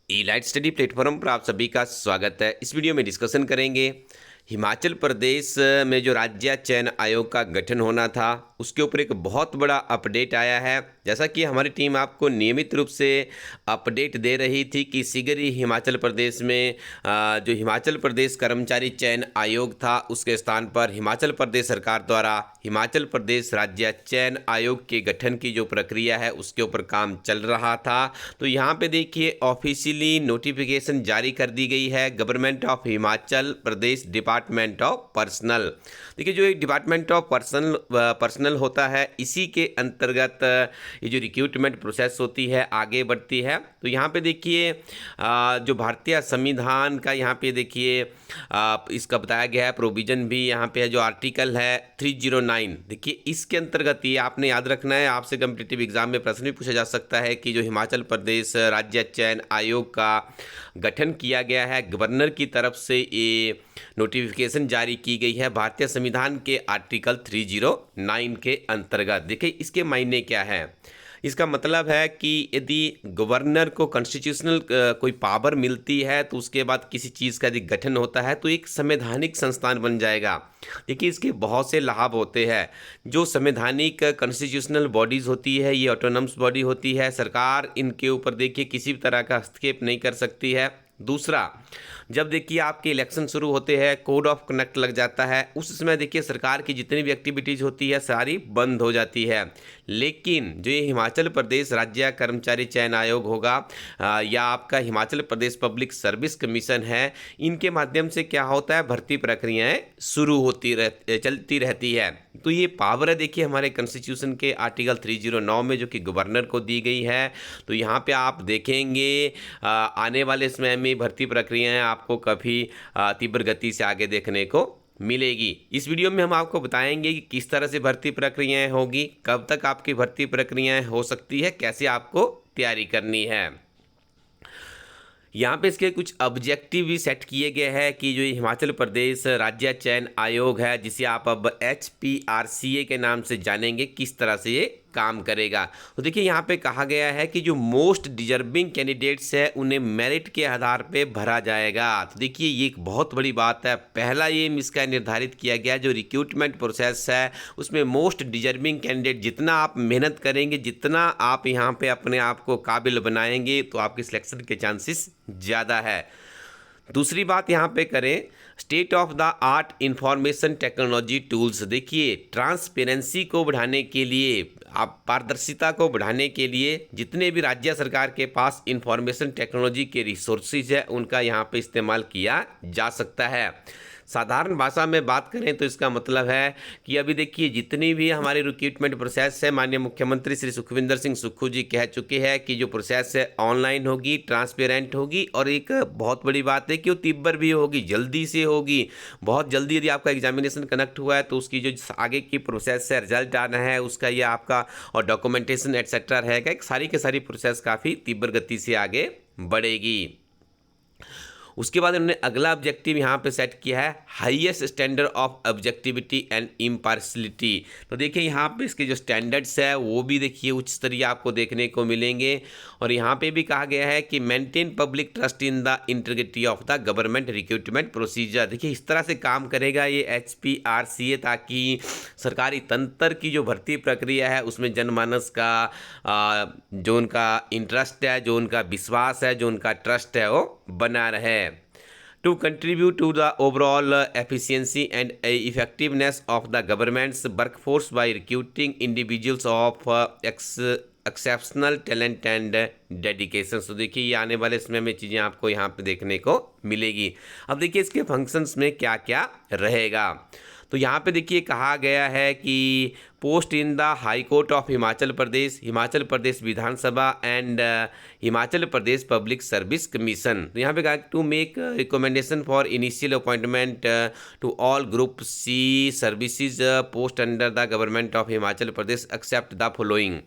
ई-लाइट study platform पर आप सभी का स्वागत है। इस वीडियो में डिस्कशन करेंगे हिमाचल प्रदेश में जो राज्य चयन आयोग का गठन होना था उसके ऊपर एक बहुत बड़ा अपडेट आया है। जैसा कि हमारी टीम आपको नियमित रूप से अपडेट दे रही थी कि शीघ्र ही हिमाचल प्रदेश में जो हिमाचल प्रदेश कर्मचारी चयन आयोग था उसके स्थान पर हिमाचल प्रदेश सरकार द्वारा हिमाचल प्रदेश राज्य चयन आयोग के गठन की जो प्रक्रिया है उसके ऊपर काम चल रहा था। तो यहाँ पे देखिए ऑफिशियली नोटिफिकेशन जारी कर दी गई है government of Himachal Pradesh department of personal. देखिए जो एक डिपार्टमेंट ऑफ पर्सनल होता है इसी के अंतर्गत ये जो रिक्रूटमेंट प्रोसेस होती है आगे बढ़ती है। तो यहाँ पे देखिए जो भारतीय संविधान का यहाँ पे देखिए इसका बताया गया है प्रोविजन भी यहाँ पे है जो आर्टिकल है 309। देखिए इसके अंतर्गत ये आपने याद रखना है, आपसे कम्पिटिटिव एग्जाम में प्रश्न भी पूछा जा सकता है कि जो हिमाचल प्रदेश राज्य चयन आयोग का गठन किया गया है गवर्नर की तरफ से ये नोटिफिकेशन जारी की गई है भारतीय संविधान के आर्टिकल 309 के अंतर्गत। देखिए इसके मायने क्या है। इसका मतलब है कि यदि गवर्नर को कॉन्स्टिट्यूशनल कोई पावर मिलती है तो उसके बाद किसी चीज़ का यदि गठन होता है तो एक संवैधानिक संस्थान बन जाएगा। देखिए इसके बहुत से लाभ होते हैं। जो संवैधानिक कॉन्स्टिट्यूशनल बॉडीज़ होती है ये ऑटोनमस बॉडी होती है, सरकार इनके ऊपर देखिए किसी भी तरह का हस्तक्षेप नहीं कर सकती है। दूसरा, जब देखिए आपके इलेक्शन शुरू होते हैं कोड ऑफ कंडक्ट लग जाता है उस समय देखिए सरकार की जितनी भी एक्टिविटीज़ होती है सारी बंद हो जाती है। लेकिन जो ये हिमाचल प्रदेश राज्य कर्मचारी चयन आयोग होगा या आपका Himachal Pradesh public service commission है, इनके माध्यम से क्या होता है भर्ती प्रक्रियाएं शुरू चलती रहती है। तो ये पावर है देखिए हमारे कॉन्स्टिट्यूशन के आर्टिकल 309 में जो कि गवर्नर को दी गई है। तो यहाँ पे आप देखेंगे आने वाले समय में भर्ती प्रक्रियाएं आपको काफ़ी तीव्र गति से आगे देखने को मिलेगी। इस वीडियो में हम आपको बताएंगे कि किस तरह से भर्ती प्रक्रियाएं होगी, कब तक आपकी भर्ती प्रक्रियाएं हो सकती है, कैसे आपको तैयारी करनी है। यहाँ पे इसके कुछ ऑब्जेक्टिव भी सेट किए गए हैं कि जो हिमाचल प्रदेश राज्य चयन आयोग है जिसे आप अब HPRCA के नाम से जानेंगे, किस तरह से ये काम करेगा। तो देखिए यहाँ पे कहा गया है कि जो मोस्ट डिजर्विंग कैंडिडेट्स है उन्हें मेरिट के आधार पे भरा जाएगा। तो देखिए ये एक बहुत बड़ी बात है। पहला ये इसका निर्धारित किया गया जो रिक्रूटमेंट प्रोसेस है उसमें मोस्ट डिजर्विंग कैंडिडेट जितना आप मेहनत करेंगे, जितना आप यहाँ पे अपने आप को काबिल बनाएंगे तो आपकी सिलेक्शन के चांसेस ज़्यादा है। दूसरी बात यहाँ पे करें state of the art information technology tools. देखिए ट्रांसपेरेंसी को बढ़ाने के लिए, आप पारदर्शिता को बढ़ाने के लिए जितने भी राज्य सरकार के पास इंफॉर्मेशन टेक्नोलॉजी के रिसोर्सेज है उनका यहाँ पे इस्तेमाल किया जा सकता है। साधारण भाषा में बात करें तो इसका मतलब है कि अभी देखिए जितनी भी हमारी रिक्रूटमेंट प्रोसेस है माननीय मुख्यमंत्री श्री सुखविंदर सिंह सुक्खू जी कह चुके हैं कि जो प्रोसेस है ऑनलाइन होगी, ट्रांसपेरेंट होगी और एक बहुत बड़ी बात है कि वो तीव्र भी होगी, जल्दी से होगी। बहुत जल्दी यदि आपका एग्जामिनेशन कनेक्ट हुआ है तो उसकी जो आगे की प्रोसेस है, रिजल्ट आना है उसका, ये आपका और डॉक्यूमेंटेशन एटसेट्रा रहेगा, एक सारी के सारी प्रोसेस काफ़ी तीव्र गति से आगे बढ़ेगी। उसके बाद उन्होंने अगला ऑब्जेक्टिव यहाँ पे सेट किया है highest standard of objectivity and impartiality. तो देखिए यहाँ पे इसके जो स्टैंडर्ड्स है वो भी देखिए उच्च स्तरीय आपको देखने को मिलेंगे। और यहाँ पे भी कहा गया है कि maintain public trust in the integrity of the government recruitment procedure. देखिए इस तरह से काम करेगा ये HPRCA ताकि सरकारी तंत्र की जो भर्ती प्रक्रिया है उसमें जनमानस का जो उनका इंटरेस्ट है, जो उनका विश्वास है, जो उनका ट्रस्ट है वो बना रहे। To contribute to the overall efficiency and effectiveness of the government's workforce by recruiting individuals of exceptional talent and dedication। तो देखिए ये आने वाले समय में चीज़ें आपको यहाँ पे देखने को मिलेगी। अब देखिए इसके फंक्शंस में क्या क्या रहेगा। तो यहाँ पे देखिए कहा गया है कि post in the high court of Himachal Pradesh, Himachal Pradesh Vidhan Sabha and Himachal Pradesh public service commission. तो यहाँ पे कहा to make recommendation for initial appointment to all group C services post under the government of Himachal Pradesh except the following.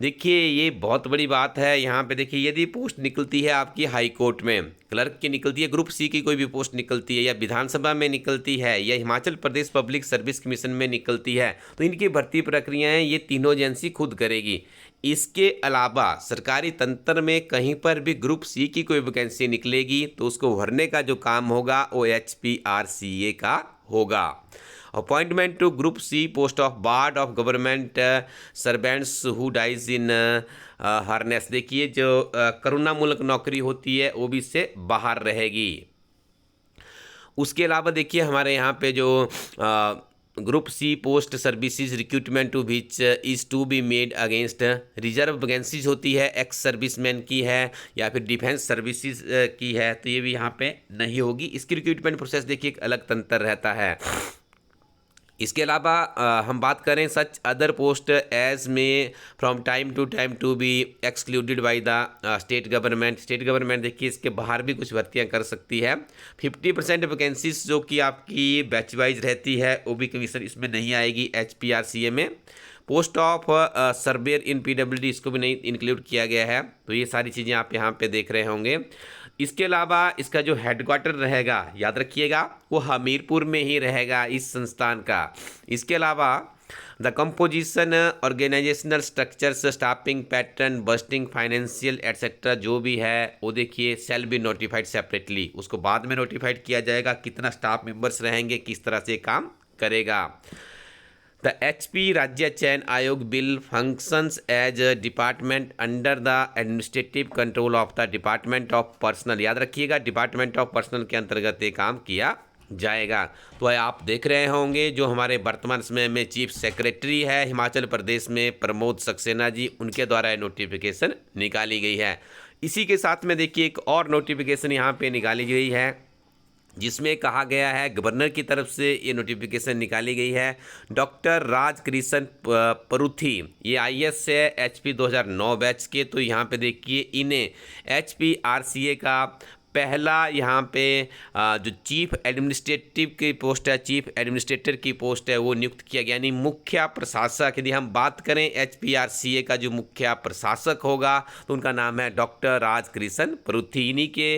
देखिए ये बहुत बड़ी बात है। यहाँ पे देखिए यदि पोस्ट निकलती है आपकी हाई कोर्ट में, क्लर्क की निकलती है, ग्रुप C की कोई भी पोस्ट निकलती है या विधानसभा में निकलती है या Himachal Pradesh public service commission में निकलती है तो इनकी भर्ती प्रक्रियाएं ये तीनों एजेंसी खुद करेगी। इसके अलावा सरकारी तंत्र में कहीं पर भी ग्रुप सी की कोई वैकेंसी निकलेगी तो उसको भरने का जो काम होगा वो HPRCA का होगा। Appointment to group C post of ward of government servants who dies in harness. देखिए जो करुणामूलक नौकरी होती है वो भी इससे बाहर रहेगी। उसके अलावा देखिए हमारे यहाँ पे जो group C post services recruitment to which is to be made against reserve vacancies होती है, एक्स सर्विसमैन की है या फिर डिफेंस सर्विसेज की है, तो ये भी यहाँ पे नहीं होगी। इसकी रिक्रूटमेंट प्रोसेस देखिए एक अलग तंत्र रहता है। इसके अलावा हम बात करें such other post as may from time to be excluded by the state government. State government देखिए इसके बाहर भी कुछ भर्तियां कर सकती है। 50% वैकेंसीज जो कि आपकी बैच वाइज रहती है वो भी कमीशन इसमें नहीं आएगी HPRCA में। Post of surveyor in PWD इसको भी नहीं इंक्लूड किया गया है। तो ये सारी चीज़ें आप यहाँ पे देख रहे होंगे। इसके अलावा इसका जो हेडक्वार्टर रहेगा याद रखिएगा वो हमीरपुर में ही रहेगा इस संस्थान का। इसके अलावा the composition organisational structures staffing pattern busting financial etcetera जो भी है वो देखिए सेल बी नोटिफाइड सेपरेटली, उसको बाद में नोटिफाइड किया जाएगा कितना स्टाफ मेंबर्स रहेंगे, किस तरह से काम करेगा। द HP राज्य चयन आयोग will functions as department under the administrative control of the department of personnel. याद रखिएगा डिपार्टमेंट ऑफ पर्सनल के अंतर्गत ये काम किया जाएगा। तो आप देख रहे होंगे जो हमारे वर्तमान समय में चीफ सेक्रेटरी है हिमाचल प्रदेश में प्रमोद सक्सेना जी, उनके द्वारा नोटिफिकेशन निकाली गई है। इसी के साथ में देखिए एक और नोटिफिकेशन यहाँ पे निकाली गई है जिसमें कहा गया है गवर्नर की तरफ से ये नोटिफिकेशन निकाली गई है। डॉक्टर राजकृष्ण परुथी ये IS है HP 2009 बैच के। तो यहाँ पे देखिए इन्हें HPRCA का पहला यहाँ पे जो चीफ एडमिनिस्ट्रेटिव की पोस्ट है, चीफ एडमिनिस्ट्रेटर की पोस्ट है वो नियुक्त किया गया, यानी मुख्य प्रशासक। यदि हम बात करें HPRCA का जो मुख्य प्रशासक होगा तो उनका नाम है डॉक्टर राजकृष्ण परुथी। इन्हीं के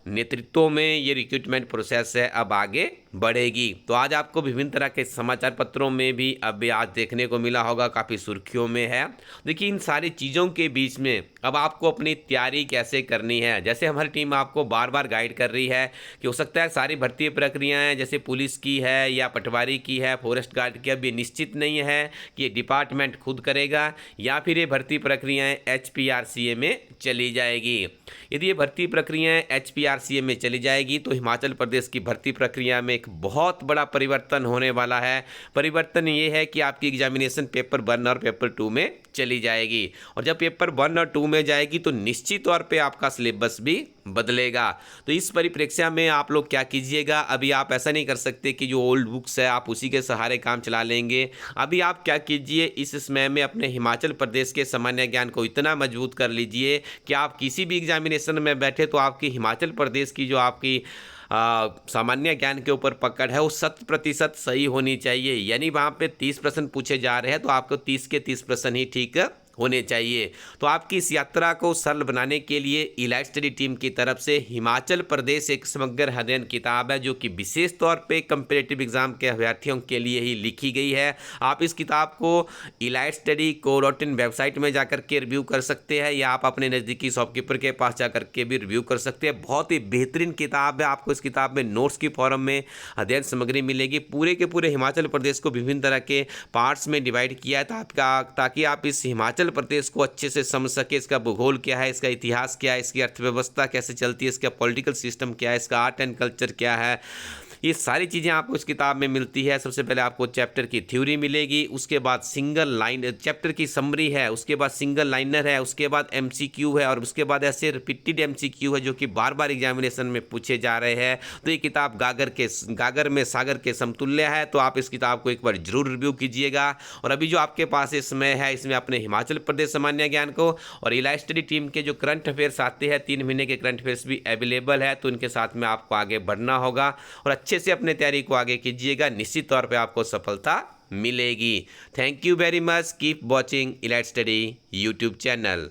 नेतृत्व में ये रिक्रूटमेंट प्रोसेस है अब आगे बढ़ेगी। तो आज आपको विभिन्न तरह के समाचार पत्रों में भी अब आज देखने को मिला होगा, काफ़ी सुर्खियों में है। देखिए इन सारी चीज़ों के बीच में अब आपको अपनी तैयारी कैसे करनी है, जैसे हमारी टीम आपको बार बार गाइड कर रही है कि हो सकता है सारी भर्ती प्रक्रियाएं जैसे पुलिस की है या पटवारी की है, फॉरेस्ट गार्ड की, अब ये निश्चित नहीं है कि ये डिपार्टमेंट खुद करेगा या फिर ये भर्ती प्रक्रियाएँ HPRCA में चली जाएगी। यदि ये भर्ती प्रक्रियाएँ HPRCA में चली जाएगी तो हिमाचल प्रदेश की भर्ती प्रक्रिया में एक बहुत बड़ा परिवर्तन होने वाला है। परिवर्तन ये है कि आपकी एग्जामिनेशन पेपर 1 और पेपर 2 में चली जाएगी, और जब पेपर 1 और 2 में जाएगी तो निश्चित तौर पे आपका सिलेबस भी बदलेगा। तो इस परिप्रेक्ष्य में आप लोग क्या कीजिएगा, अभी आप ऐसा नहीं कर सकते कि जो ओल्ड बुक्स है आप उसी के सहारे काम चला लेंगे। अभी आप क्या कीजिए, इस समय में अपने हिमाचल प्रदेश के सामान्य ज्ञान को इतना मजबूत कर लीजिए कि आप किसी भी एग्जामिनेशन में बैठे तो आपकी हिमाचल प्रदेश की जो आपकी सामान्य ज्ञान के ऊपर पकड़ है वो 100% सही होनी चाहिए। यानी वहाँ पे 30 प्रश्न पूछे जा रहे हैं तो आपको 30 के 30 प्रश्न ही ठीक होने चाहिए। तो आपकी इस यात्रा को सरल बनाने के लिए इलाइट स्टडी टीम की तरफ से हिमाचल प्रदेश एक समग्र अध्ययन किताब है जो कि विशेष तौर पे कंपेटिटिव एग्जाम के अभ्यर्थियों के लिए ही लिखी गई है। आप इस किताब को इलाइट स्टडी co.in वेबसाइट में जाकर के रिव्यू कर सकते हैं या आप अपने नज़दीकी शॉपकीपर के पास जाकर के भी रिव्यू कर सकते हैं। बहुत ही बेहतरीन किताब है। आपको इस किताब में नोट्स की फॉर्म में अध्ययन सामग्री मिलेगी। पूरे के पूरे हिमाचल प्रदेश को विभिन्न तरह के पार्ट्स में डिवाइड किया है ताकि आप इस हिमाचल प्रदेश को अच्छे से समझ सके। इसका भूगोल क्या है, इसका इतिहास क्या है, इसकी अर्थव्यवस्था कैसे चलती है, इसका पॉलिटिकल सिस्टम क्या है, इसका आर्ट एंड कल्चर क्या है, ये सारी चीज़ें आपको इस किताब में मिलती है। सबसे पहले आपको चैप्टर की थ्योरी मिलेगी, उसके बाद सिंगल लाइन चैप्टर की समरी है, उसके बाद सिंगल लाइनर है, उसके बाद MCQ है और उसके बाद ऐसे रिपीटेड MCQ है जो कि बार बार एग्जामिनेशन में पूछे जा रहे हैं। तो ये किताब गागर में सागर के समतुल्य है। तो आप इस किताब को एक बार जरूर रिव्यू कीजिएगा। और अभी जो आपके पास इस समय है इसमें अपने हिमाचल प्रदेश सामान्य ज्ञान को और इलाइट स्टडी टीम के जो करंट अफेयर्स आते हैं 3 महीने के करंट अफेयर्स भी अवेलेबल है। तो इनके साथ में आपको आगे बढ़ना होगा और अच्छे से अपने तैयारी को आगे कीजिएगा। निश्चित तौर पे आपको सफलता मिलेगी। Thank you very much. Keep watching elite study YouTube channel.